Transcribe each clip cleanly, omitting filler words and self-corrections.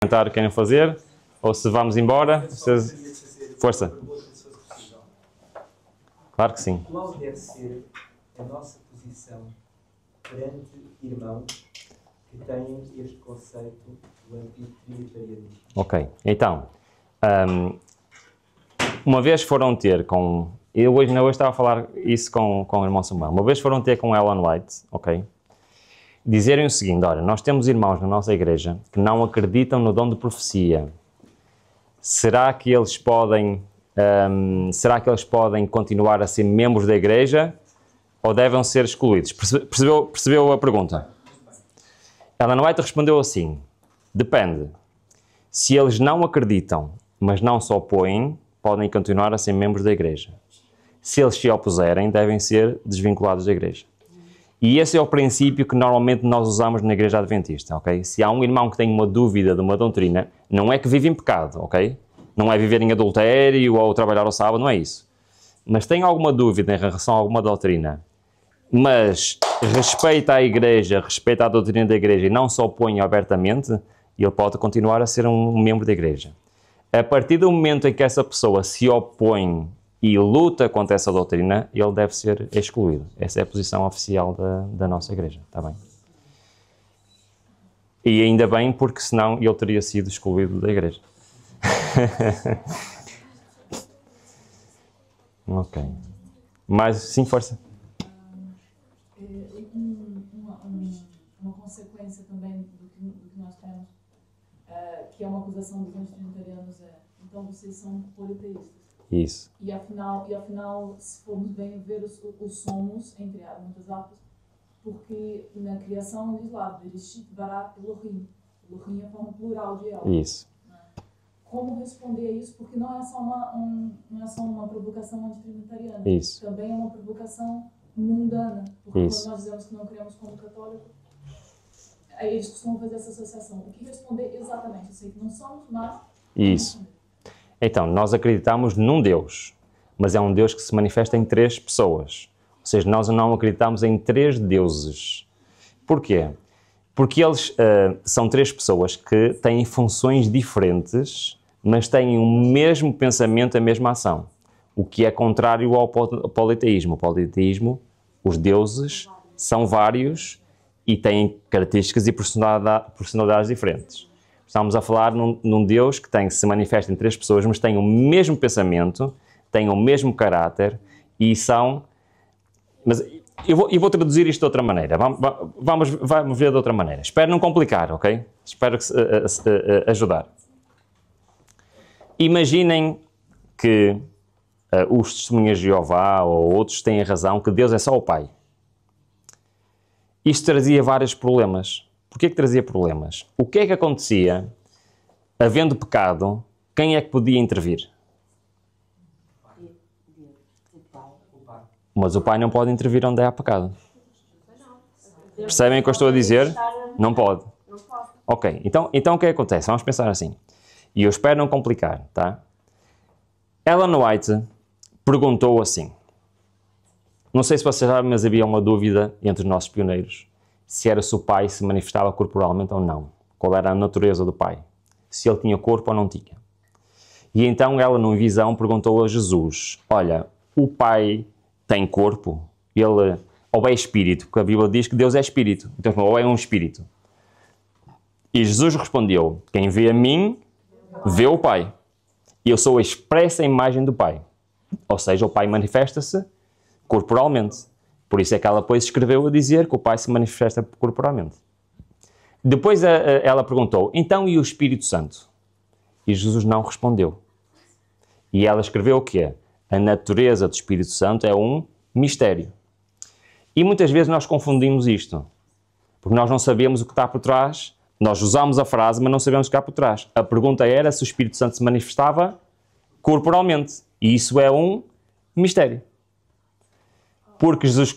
Comentário querem fazer? Ou se vamos embora? Força. Claro que sim. Qual deve ser a nossa posição perante irmãos que têm este conceito do anti-trinitarianismo? Ok, então, uma vez foram ter com... Eu hoje estava a falar isso com o irmão Samuel. Uma vez foram ter com Ellen White, ok? Dizerem o seguinte: olha, nós temos irmãos na nossa igreja que não acreditam no dom de profecia. Será que eles podem continuar a ser membros da igreja ou devem ser excluídos? Percebeu a pergunta? Ellen White respondeu assim: depende. Se eles não acreditam, mas não se opõem, podem continuar a ser membros da igreja. Se eles se opuserem, devem ser desvinculados da igreja. E esse é o princípio que normalmente nós usamos na igreja adventista, ok? Se há um irmão que tem uma dúvida de uma doutrina, não é que vive em pecado, ok? Não é viver em adultério ou trabalhar ao sábado, não é isso. Mas tem alguma dúvida em relação a alguma doutrina, mas respeita a igreja, respeita a doutrina da igreja e não se opõe abertamente, ele pode continuar a ser um membro da igreja. A partir do momento em que essa pessoa se opõe e luta contra essa doutrina, ele deve ser excluído. Essa é a posição oficial da nossa igreja, está bem? E ainda bem, porque senão ele teria sido excluído da igreja. Ok. Mas, sim, força. Uma consequência também do que nós temos, que é uma acusação dos anti-trinitarianos, então vocês são politeístas. Isso. E afinal, se formos bem ver, o somos, entre muitas aspas, porque na criação diz lá, Bereshit bara Elohim. Elohim é forma plural de El. Isso. Como responder a isso? Porque não é só uma provocação antitrinitariana. Isso. Também é uma provocação mundana. Porque Isso. quando nós dizemos que não criamos como católico, aí eles costumam fazer essa associação. O que responder exatamente? Eu sei que não somos, mas... Isso. Então, nós acreditamos num Deus, mas é um Deus que se manifesta em 3 pessoas. Ou seja, nós não acreditamos em 3 deuses. Porquê? Porque eles são 3 pessoas que têm funções diferentes, mas têm o mesmo pensamento, a mesma ação. O que é contrário ao politeísmo. O politeísmo, os deuses são vários e têm características e personalidades diferentes. Estamos a falar num Deus que se manifesta em 3 pessoas, mas tem o mesmo pensamento, tem o mesmo caráter e são... Mas eu vou traduzir isto de outra maneira. Vamos ver de outra maneira. Espero não complicar, ok? Espero ajudar. Imaginem que os testemunhas de Jeová ou outros têm a razão que Deus é só o Pai. Isto trazia vários problemas. Porquê que trazia problemas? O que é que acontecia, havendo pecado, quem é que podia intervir? Mas o Pai não pode intervir onde há pecado. Percebem o que eu estou a dizer? Não pode. Ok, então o que é que acontece? Vamos pensar assim. E eu espero não complicar, tá? Ellen White perguntou assim. Não sei se vocês sabem, mas havia uma dúvida entre os nossos pioneiros. Se era se o Pai se manifestava corporalmente ou não. Qual era a natureza do Pai. Se ele tinha corpo ou não tinha. E então ela, numa visão, perguntou a Jesus: olha, o Pai tem corpo? Ele ou é espírito? Porque a Bíblia diz que Deus é espírito. Então, ou é um espírito. E Jesus respondeu: quem vê a mim, vê o Pai. Eu sou a expressa imagem do Pai. Ou seja, o Pai manifesta-se corporalmente. Por isso é que ela depois escreveu a dizer que o Pai se manifesta corporalmente. Depois ela perguntou: então e o Espírito Santo? E Jesus não respondeu. E ela escreveu o quê? A natureza do Espírito Santo é um mistério. E muitas vezes nós confundimos isto. Porque nós não sabemos o que está por trás. Nós usamos a frase, mas não sabemos o que está por trás. A pergunta era se o Espírito Santo se manifestava corporalmente. E isso é um mistério. Porque Jesus...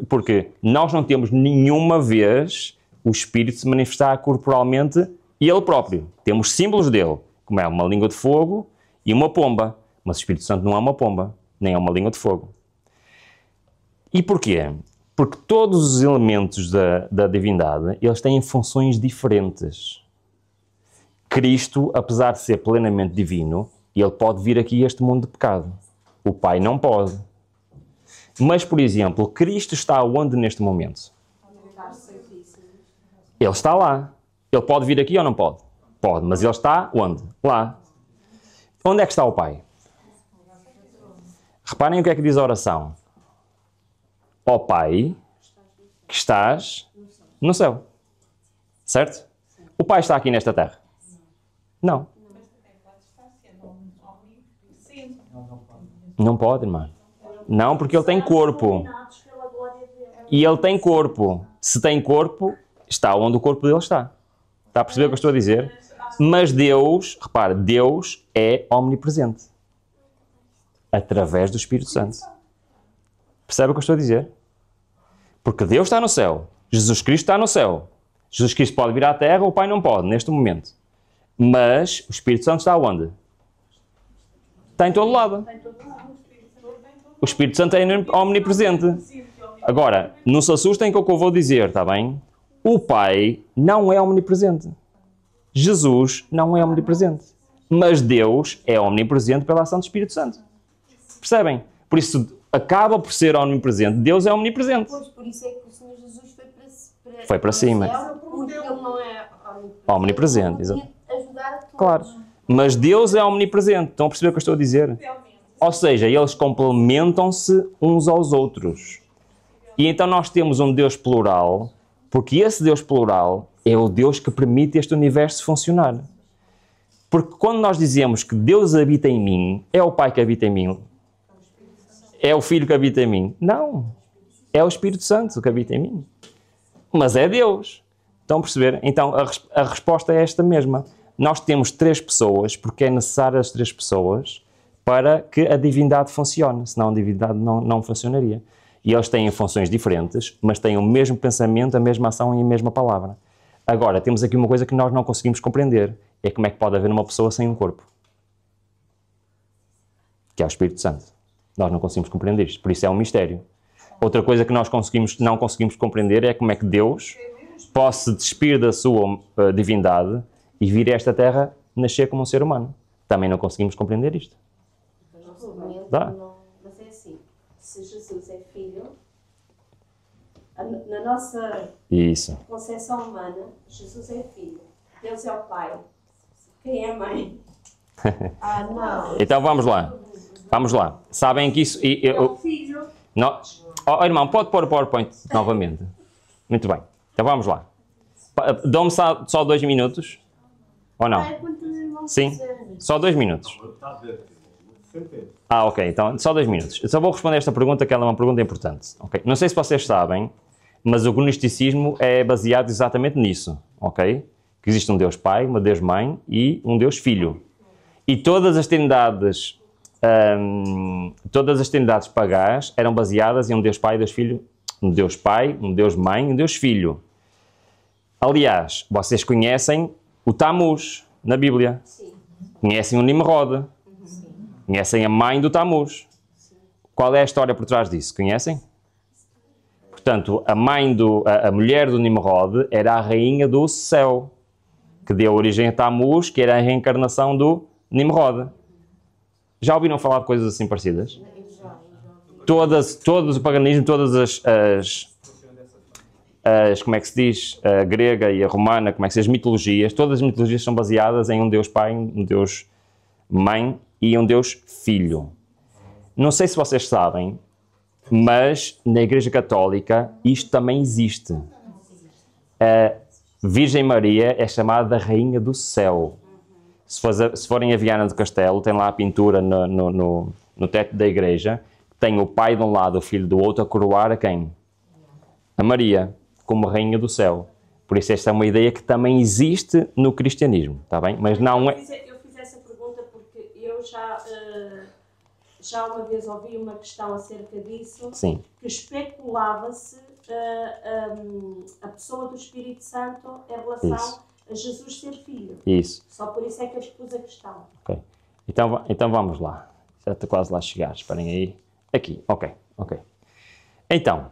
Porque nós não temos nenhuma vez o Espírito se manifestar corporalmente ele próprio. Temos símbolos dele, como é uma língua de fogo e uma pomba. Mas o Espírito Santo não é uma pomba, nem é uma língua de fogo. E porquê? Porque todos os elementos da divindade, eles têm funções diferentes. Cristo, apesar de ser plenamente divino, ele pode vir aqui a este mundo de pecado. O Pai não pode. Mas, por exemplo, Cristo está onde neste momento? Ele está lá. Ele pode vir aqui ou não pode? Pode, mas ele está onde? Lá. Onde é que está o Pai? Reparem o que é que diz a oração. Ó Pai, que estás no céu. Certo? O Pai está aqui nesta terra? Não. Não pode, irmão. Não, porque ele tem corpo. E ele tem corpo. Se tem corpo, está onde o corpo dele está. Está a perceber o que eu estou a dizer? Mas Deus, repare, Deus é omnipresente. Através do Espírito Santo. Percebe o que eu estou a dizer? Porque Deus está no céu. Jesus Cristo está no céu. Jesus Cristo pode vir à terra, o Pai não pode, neste momento. Mas o Espírito Santo está onde? Está em todo lado. O Espírito Santo é omnipresente. Agora, não se assustem com o que eu vou dizer, está bem? O Pai não é omnipresente. Jesus não é omnipresente. Mas Deus é omnipresente pela ação do Espírito Santo. Percebem? Por isso, acaba por ser omnipresente. Deus é omnipresente. Pois, por isso é que o Senhor Jesus foi para cima. Porque ele não é omnipresente. Ajudar a todos. Claro. Mas Deus é omnipresente. Estão a perceber o que eu estou a dizer? Ou seja, eles complementam-se uns aos outros. E então nós temos um Deus plural, porque esse Deus plural é o Deus que permite este universo funcionar. Porque quando nós dizemos que Deus habita em mim, é o Pai que habita em mim? É o Filho que habita em mim? Não. É o Espírito Santo que habita em mim. Mas é Deus. Estão a perceber? Então a resposta é esta mesma. Nós temos 3 pessoas, porque é necessário as 3 pessoas para que a divindade funcione. Senão a divindade não funcionaria. E eles têm funções diferentes, mas têm o mesmo pensamento, a mesma ação e a mesma palavra. Agora, temos aqui uma coisa que nós não conseguimos compreender. É como é que pode haver uma pessoa sem um corpo. Que é o Espírito Santo. Nós não conseguimos compreender isto. Por isso é um mistério. Outra coisa que nós não conseguimos compreender é como é que Deus pode se despir da sua divindade e vir a esta terra nascer como um ser humano. Também não conseguimos compreender isto. Dá. Mas é assim, se Jesus é filho, na nossa concepção humana, Jesus é filho, Deus é o pai. Quem é a mãe? Não. Então vamos lá. Vamos lá. Sabem que isso... É o filho. Irmão, pode pôr o PowerPoint novamente. Muito bem. Então vamos lá. Dão-me só 2 minutos? Ou não? Sim? Só 2 minutos. Ok. Então, só 2 minutos. Eu só vou responder esta pergunta, que ela é uma pergunta importante. Okay? Não sei se vocês sabem, mas o gnosticismo é baseado exatamente nisso. Ok? Que existe um Deus Pai, uma Deus Mãe e um Deus Filho. E todas as trindades pagãs eram baseadas em um Deus Pai e Deus Filho, um Deus Pai, um Deus Mãe e um Deus Filho. Aliás, vocês conhecem o Tammuz na Bíblia. Sim. Conhecem o Nimrod. Sim. Conhecem a mãe do Tammuz. Sim. Qual é a história por trás disso? Conhecem? Portanto, a mulher do Nimrod era a rainha do céu, que deu origem a Tammuz, que era a reencarnação do Nimrod. Já ouviram falar de coisas assim parecidas? Todo o paganismo, todas as como é que se diz, a grega e a romana, como é que se diz, as mitologias, todas as mitologias são baseadas em um Deus Pai, um Deus Mãe e um Deus Filho. Não sei se vocês sabem, mas na Igreja Católica isto também existe. A Virgem Maria é chamada Rainha do Céu. Se forem a Viana do Castelo, tem lá a pintura no teto da igreja, tem o Pai de um lado, o Filho do outro, a coroar a quem? A Maria, como Rainha do Céu. Por isso esta é uma ideia que também existe no cristianismo, está bem? Mas não é... Eu fiz essa pergunta porque eu já uma vez ouvi uma questão acerca disso. Sim. Que especulava-se a pessoa do Espírito Santo em relação a Jesus ser filho. Isso. Só por isso é que eu expus a questão. Ok. Então vamos lá. Já estou quase lá a chegar. Esperem aí. Aqui. Ok. Então,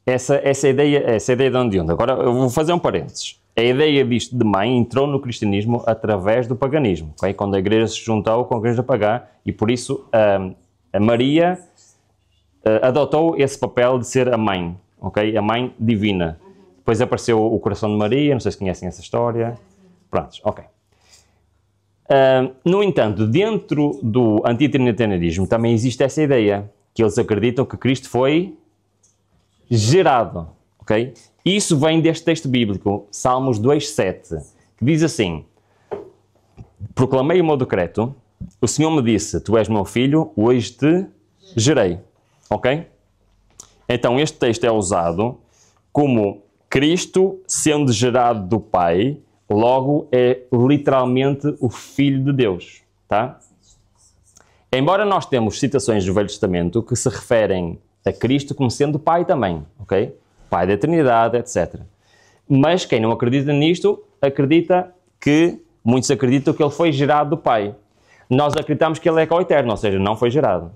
essa ideia de onde? Agora eu vou fazer um parênteses. A ideia disto de mãe entrou no cristianismo através do paganismo, okay? Quando a igreja se juntou com a igreja pagã, e por isso a Maria adotou esse papel de ser a mãe, okay? A mãe divina. Depois apareceu o coração de Maria, não sei se conhecem essa história. Pronto, ok. No entanto, dentro do antitrinitarismo também existe essa ideia, que eles acreditam que Cristo foi gerado, ok? Isso vem deste texto bíblico, Salmos 2:7, que diz assim: proclamei o meu decreto, o Senhor me disse, tu és meu filho, hoje te gerei, ok? Então este texto é usado como Cristo sendo gerado do Pai, logo é literalmente o Filho de Deus, tá? Embora nós temos citações do Velho Testamento que se referem a Cristo como sendo Pai também, ok? Pai da Trindade, etc. Mas quem não acredita nisto, muitos acreditam que ele foi gerado do Pai. Nós acreditamos que ele é coeterno, ou seja, não foi gerado.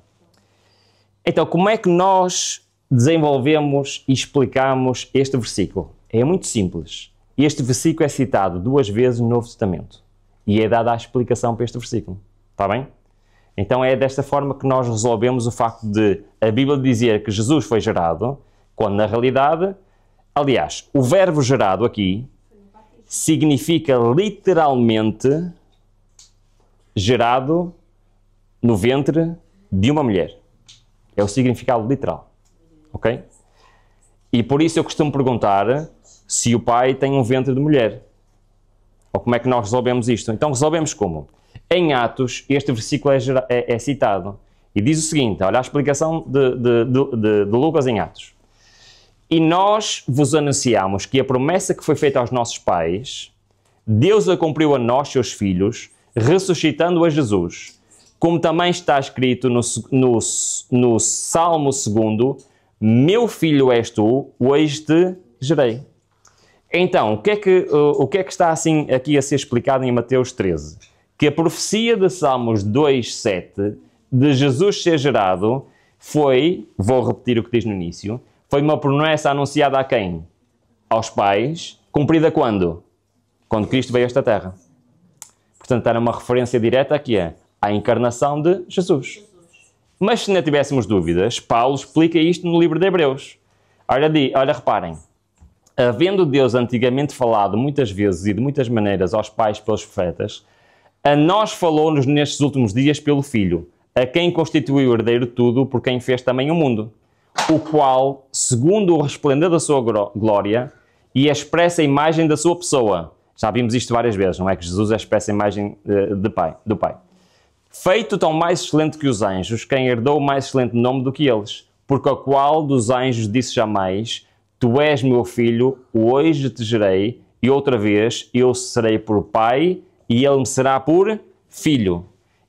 Então, como é que nós desenvolvemos e explicamos este versículo? É muito simples. Este versículo é citado 2 vezes no Novo Testamento e é dada a explicação para este versículo. Está bem? Então é desta forma que nós resolvemos o facto de a Bíblia dizer que Jesus foi gerado, quando na realidade, aliás, o verbo gerado aqui significa literalmente gerado no ventre de uma mulher. É o significado literal. Ok? E por isso eu costumo perguntar se o pai tem um ventre de mulher. Ou como é que nós resolvemos isto? Então resolvemos como? Em Atos, este versículo é citado. E diz o seguinte, olha a explicação de Lucas em Atos. E nós vos anunciamos que a promessa que foi feita aos nossos pais, Deus a cumpriu a nós, seus filhos, ressuscitando a Jesus. Como também está escrito no Salmo 2, meu filho és tu, hoje te gerei. Então, o que é que está assim aqui a ser explicado em Mateus 13? Que a profecia de Salmos 2:7 de Jesus ser gerado foi, vou repetir o que diz no início, foi uma promessa anunciada a quem? Aos pais, cumprida quando? Quando Cristo veio a esta terra. Portanto, era uma referência direta aqui à encarnação de Jesus. Mas se não tivéssemos dúvidas, Paulo explica isto no livro de Hebreus. Olha, reparem. Havendo Deus antigamente falado muitas vezes e de muitas maneiras aos pais pelos profetas, a nós falou-nos nestes últimos dias pelo Filho, a quem constituiu o herdeiro de tudo, por quem fez também o mundo, o qual, segundo o resplendor da sua glória e a expressa imagem da sua pessoa, já vimos isto várias vezes, não é que Jesus é a expressa imagem do Pai, feito tão mais excelente que os anjos, quem herdou o mais excelente nome do que eles, porque a qual dos anjos disse jamais, tu és meu filho, hoje te gerei, e outra vez eu serei por pai, e ele me será por filho.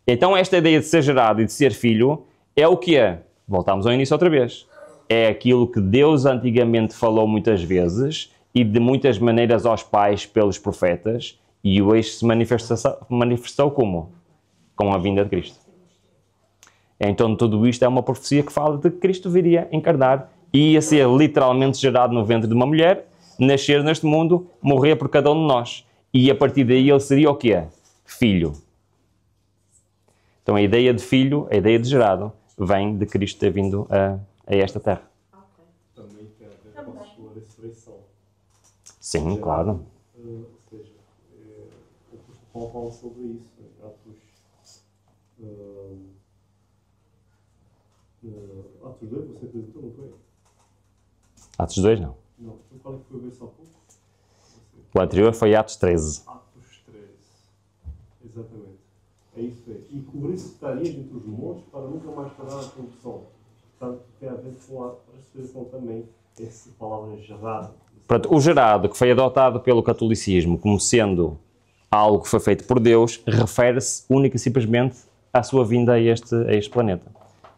Então esta ideia de ser gerado e de ser filho é o que é? Voltamos ao início outra vez. É aquilo que Deus antigamente falou muitas vezes e de muitas maneiras aos pais pelos profetas, e hoje se manifestou como? Com a vinda de Cristo. Então tudo isto é uma profecia que fala de que Cristo viria encarnar e ia ser literalmente gerado no ventre de uma mulher, nascer neste mundo, morrer por cada um de nós. E a partir daí ele seria o quê? Filho. Então a ideia de filho, a ideia de gerado, vem de Cristo ter vindo a esta terra. Também tem a ver com a sua ressurreição. Sim, gerado, claro. Ou seja, o apóstolo Paulo fala sobre isso, Atos 2, você acreditou, não foi? Atos 2 não. Não, eu falei que foi ver só pouco. O anterior foi Atos 13. Atos 13. Exatamente. É isso aí. E ressuscitaria entre os mortos para nunca mais parar a corrupção. Portanto, tem a ver com a ressurreição também. Essa palavra gerado. Pronto, o gerado, que foi adotado pelo catolicismo como sendo algo que foi feito por Deus, refere-se única e simplesmente à sua vinda a este planeta.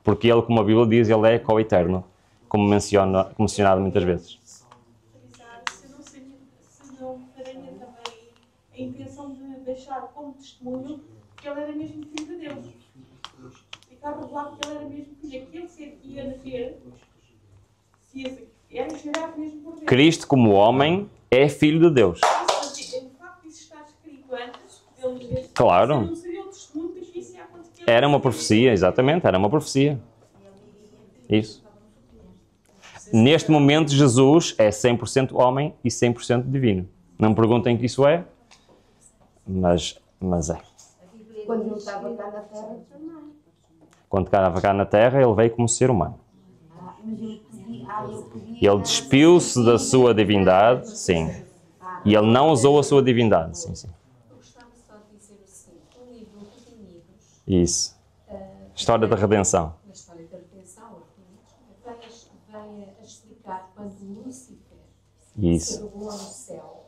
Porque ele, como a Bíblia diz, ele é coeterno, como mencionado muitas vezes. Se não faria também a intenção de deixar como testemunho que ele era mesmo filho de Deus. Ficar revelado que ele era mesmo filho. Aquele ser que ia nascer, era gerado mesmo por Deus. Cristo, como homem, é filho de Deus. Ele Claro. não seria o testemunho de que isso ia acontecer. Era uma profecia, exatamente, era uma profecia. Isso. Neste momento, Jesus é 100% homem e 100% divino. Não me perguntem que isso é, mas é. Quando ele estava cá na Terra também. Quando estava cá na Terra, ele veio como ser humano. Mas ele podia... Ele despiu-se da sua divindade, sim. E ele não usou a sua divindade, sim, sim. Eu gostava só de dizer o seguinte: o livro Redimidos, Isso. História da redenção. na história da redenção, vem a explicar quando Lúcifer se Isso. revelou no céu.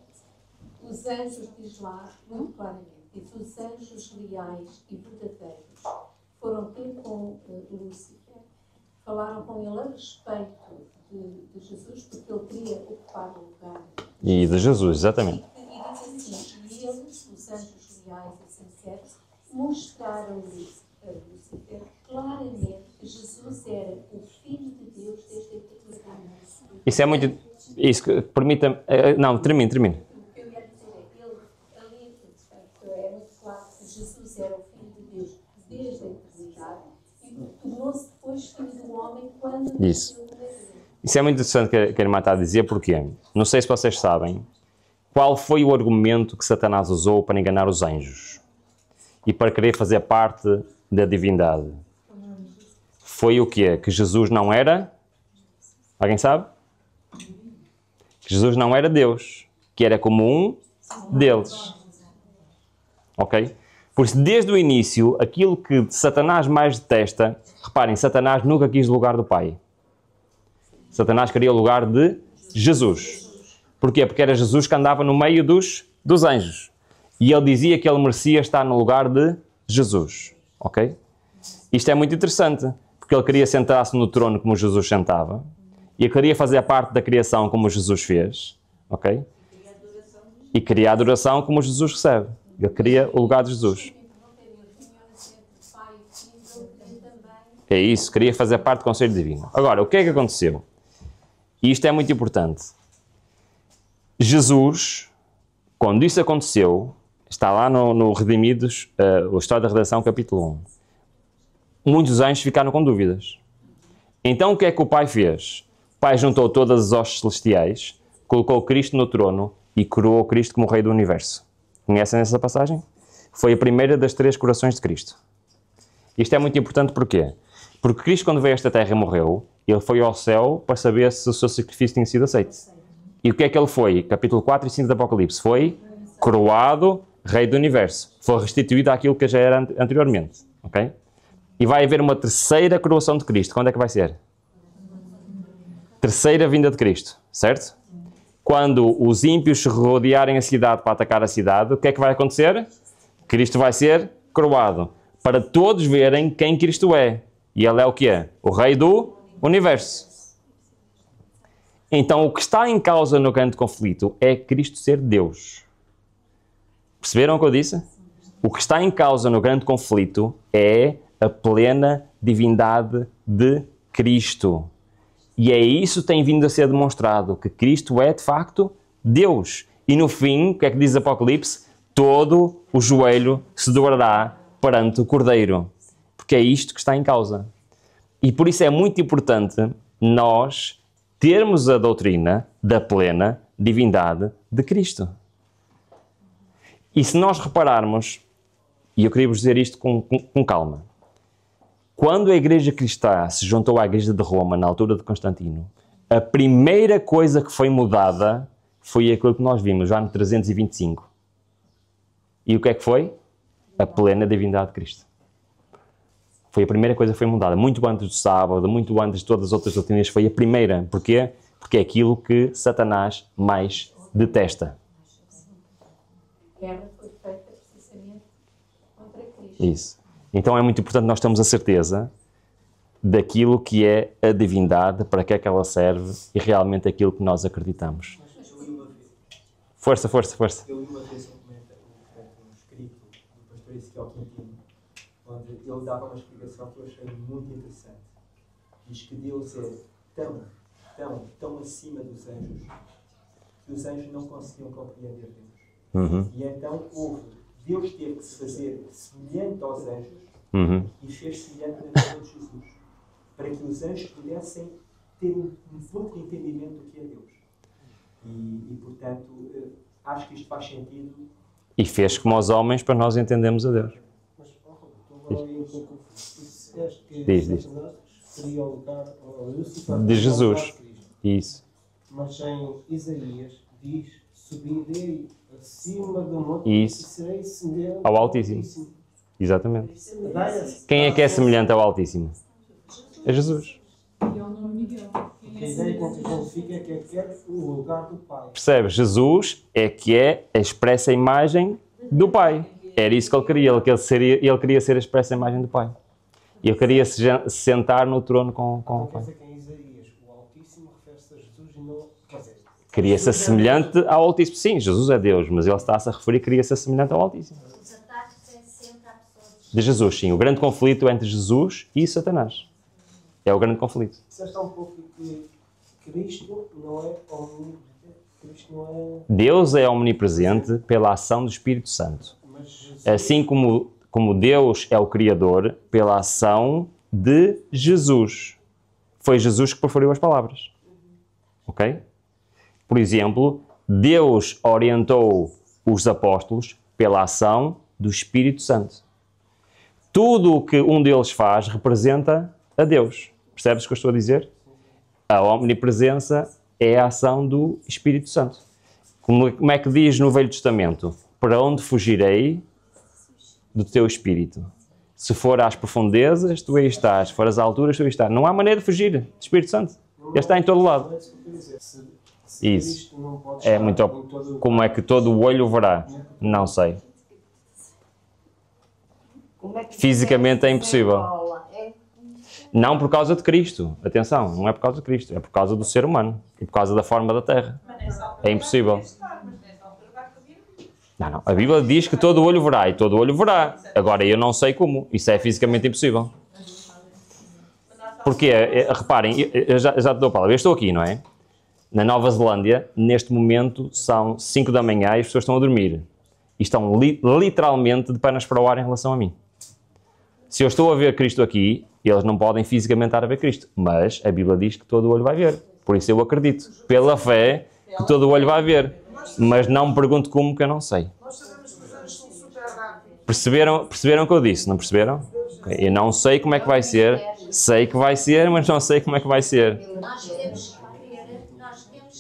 Os anjos, diz lá muito claramente, diz: os anjos leais e verdadeiros foram ter com Lúcifer, falaram com ele a respeito de Jesus, porque ele queria ocupar o lugar. E de Jesus, exatamente. E diz assim: e eles, os anjos leais e sinceros, mostraram-lhe a Lúcifer claramente que Jesus era o Filho de Deus desde a eternidade. Isso é muito... Isso que permita-me... Não, termine. O que eu ia dizer é que ele, ali, de facto, é muito claro que Jesus era o Filho de Deus desde a eternidade e tornou-se depois Filho do Homem quando Isso. nasceu na terra. Isso é muito interessante que a irmã está a dizer, porque não sei se vocês sabem qual foi o argumento que Satanás usou para enganar os anjos e para querer fazer parte da divindade. Foi o quê? Que Jesus não era... Alguém sabe? Que Jesus não era Deus, que era como um deles. Ok? Por isso, desde o início, aquilo que Satanás mais detesta, reparem, Satanás nunca quis o lugar do Pai. Satanás queria o lugar de Jesus. Porquê? Porque era Jesus que andava no meio dos anjos. E ele dizia que ele merecia estar no lugar de Jesus. Ok? Isto é muito interessante, porque ele queria sentar-se no trono como Jesus sentava, e ele queria fazer parte da criação como Jesus fez. Ok? E queria a adoração como Jesus recebe. Ele queria o lugar de Jesus. É isso, queria fazer parte do Conselho Divino. Agora, o que é que aconteceu? E isto é muito importante. Jesus, quando isso aconteceu, está lá no Redimidos, a História da Redenção, capítulo 1. Muitos anjos ficaram com dúvidas. Então o que é que o Pai fez? O Pai juntou todas as hostes celestiais, colocou Cristo no trono e coroou Cristo como Rei do Universo. Conhecem essa passagem? Foi a primeira das 3 coroações de Cristo. Isto é muito importante porquê? Porque Cristo, quando veio a esta terra e morreu, ele foi ao céu para saber se o seu sacrifício tinha sido aceito. E o que é que ele foi? Capítulo 4 e 5 do Apocalipse. Foi coroado Rei do Universo. Foi restituído àquilo que já era anteriormente. Ok? E vai haver uma terceira coroação de Cristo. Quando é que vai ser? Terceira vinda de Cristo. Certo? Quando os ímpios se rodearem a cidade para atacar a cidade, o que é que vai acontecer? Cristo vai ser coroado. Para todos verem quem Cristo é. E ele é o quê? O Rei do Universo. Então, o que está em causa no grande conflito é Cristo ser Deus. Perceberam o que eu disse? O que está em causa no grande conflito é a plena divindade de Cristo. E é isso que tem vindo a ser demonstrado, que Cristo é, de facto, Deus. E no fim, o que é que diz Apocalipse? Todo o joelho se dobrará perante o Cordeiro. Porque é isto que está em causa. E por isso é muito importante nós termos a doutrina da plena divindade de Cristo. E se nós repararmos, e eu queria vos dizer isto com calma, quando a Igreja Cristã se juntou à Igreja de Roma, na altura de Constantino, a primeira coisa que foi mudada foi aquilo que nós vimos já no 325. E o que é que foi? A plena divindade de Cristo. Foi a primeira coisa que foi mudada. Muito antes do sábado, muito antes de todas as outras doutrinas, foi a primeira. Porquê? Porque é aquilo que Satanás mais detesta. A guerra foi feita precisamente contra Cristo. Isso. Então é muito importante nós termos a certeza daquilo que é a divindade, para que é que ela serve e realmente aquilo que nós acreditamos. Força. Eu li uma vez um escrito do pastor Ezequiel Quintino, onde ele dava uma explicação que eu achei muito interessante. Diz que Deus é tão acima dos anjos, que os anjos não conseguiam compreender Deus. E então houve Deus teve que se fazer semelhante aos anjos e fez semelhante na pessoa de Jesus, para que os anjos pudessem ter um pouco de entendimento do que é Deus. E portanto, acho que isto faz sentido. E fez como os homens para nós entendermos a Deus. Mas, estou aí um pouco. Disseste que Diz. Satanás seria o lugar, ou Lúcifer, De Jesus. o lugar de Cristo. Isso. Mas em Isaías diz: subirei acima do monte Isso. e serei semelhante Ao Altíssimo. Exatamente. Dá-se Quem é que é semelhante ao Altíssimo? É Jesus. E é o nome Miguel. a ideia que identifica é que quer o lugar do Pai. Percebe? Jesus é que é a expressa imagem do Pai. Era isso que ele queria. Ele queria ser a expressa imagem do Pai. E ele queria se sentar no trono com o Quer Pai. dizer que em Isaías o Altíssimo refere-se a Jesus e não... Quer dizer, Queria ser semelhante ao Altíssimo. Sim, Jesus é Deus, mas ele está-se a referir que queria ser semelhante ao Altíssimo. Os ataques é sempre a pessoa De Jesus, sim. O grande conflito entre Jesus e Satanás. É o grande conflito. disseste há um pouco que Cristo não é omnipresente. Cristo não é... Deus é omnipresente pela ação do Espírito Santo. Mas Jesus... Assim como Deus é o Criador, pela ação de Jesus. Foi Jesus que proferiu as palavras. Ok? Por exemplo, Deus orientou os apóstolos pela ação do Espírito Santo. Tudo o que um deles faz representa a Deus. Percebes o que eu estou a dizer? A omnipresença é a ação do Espírito Santo. Como é que diz no Velho Testamento? Para onde fugirei do teu Espírito? Se for às profundezas, tu aí estás. Se for às alturas, tu aí estás. Não há maneira de fugir do Espírito Santo. Ele está em todo lado. Não é isso que eu quero dizer. Se Isso. Cristo não pode É estar muito... em todo... Como é que todo o olho verá? Não sei. Fisicamente é impossível. Não por causa de Cristo. Atenção, não é por causa de Cristo. É por causa do ser humano. E por causa da forma da Terra. É impossível. Não. A Bíblia diz que todo o olho verá. E todo o olho verá. Agora, eu não sei como. Isso é fisicamente impossível. Porque, reparem, eu já te dou a palavra. Eu estou aqui, não é? Na Nova Zelândia, neste momento, são 5 da manhã e as pessoas estão a dormir. E estão literalmente de pernas para o ar em relação a mim. Se eu estou a ver Cristo aqui, eles não podem fisicamente estar a ver Cristo. Mas a Bíblia diz que todo o olho vai ver. Por isso eu acredito, pela fé, que todo o olho vai ver. Mas não me pergunto como, que eu não sei. Nós sabemos que os anjos são super rápidos. Perceberam o que eu disse? Não perceberam? Okay. Eu não sei como é que vai ser. Sei que vai ser, mas não sei como é que vai ser. Nós temos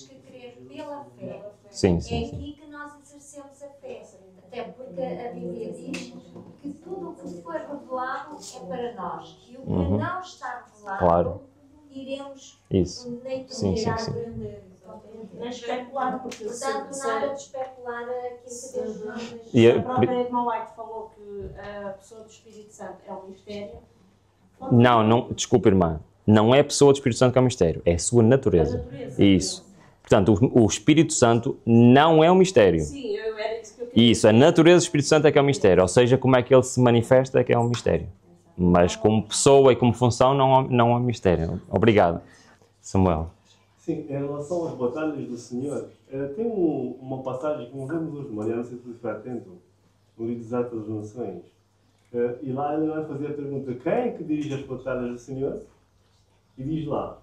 que crer pela fé. Sim, É sim. aqui que nós exercemos a fé. Até porque a Bíblia diz que tudo o que for revelado é para nós. E o que não está revelado, Claro. iremos Isso. nem Sim, sim, tolerar sim. aprender. Não especular, porque Portanto, nada de especular aquilo que Deus não deixa. E a própria Edmond White falou que a pessoa do Espírito Santo é um mistério. Não, desculpa, irmã. Não é a pessoa do Espírito Santo que é um mistério. É a sua natureza. Isso. Portanto, o Espírito Santo não é um mistério. Sim, era isso que eu queria. Isso, a natureza do Espírito Santo é que é um mistério. Ou seja, como é que ele se manifesta é que é um mistério. Mas como pessoa e como função não é um mistério. Obrigado. Samuel. Sim, em relação às batalhas do Senhor, tem uma passagem que nós vemos hoje de manhã, não sei se você está atento, no livro dos Atos das Nações. E lá ele vai fazer a pergunta: quem é que dirige as batalhas do Senhor? E diz lá: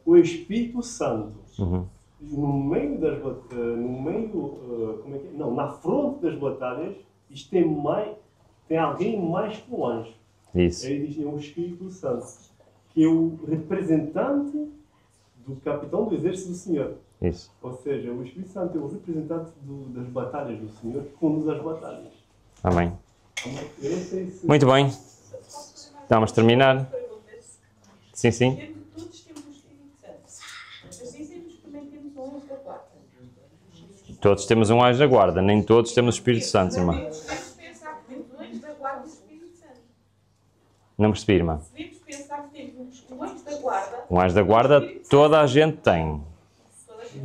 o Espírito Santo. No meio das na fronte das batalhas, isto tem alguém mais que um anjo. Isso. Aí diz: é o Espírito Santo, que é o representante do capitão do exército do Senhor. Isso. Ou seja, o Espírito Santo é o representante das batalhas do Senhor, que conduz as batalhas. Amém. Esse... Muito bem. Vamos terminar. Sim, sim. Todos temos o Espírito Santo. Mas dizemos que também temos um anjo da guarda. Todos temos um anjo da guarda. Nem todos temos o Espírito Santo, irmã. Devemos pensar que temos um anjo da guarda e o Espírito Santo. Não percebi, irmã. Devemos pensar que temos um anjo da guarda. Um anjo da guarda toda a gente tem.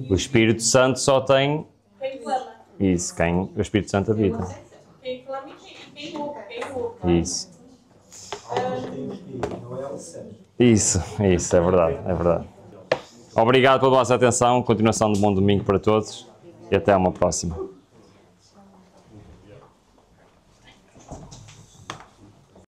O Espírito Santo só tem... Quem clama. Isso, quem o Espírito Santo habita. Quem clama e quem ouve. Isso. Tem o Espírito, não é o sangue. Isso, é verdade, é verdade. Obrigado pela vossa atenção, continuação de bom domingo para todos e até uma próxima.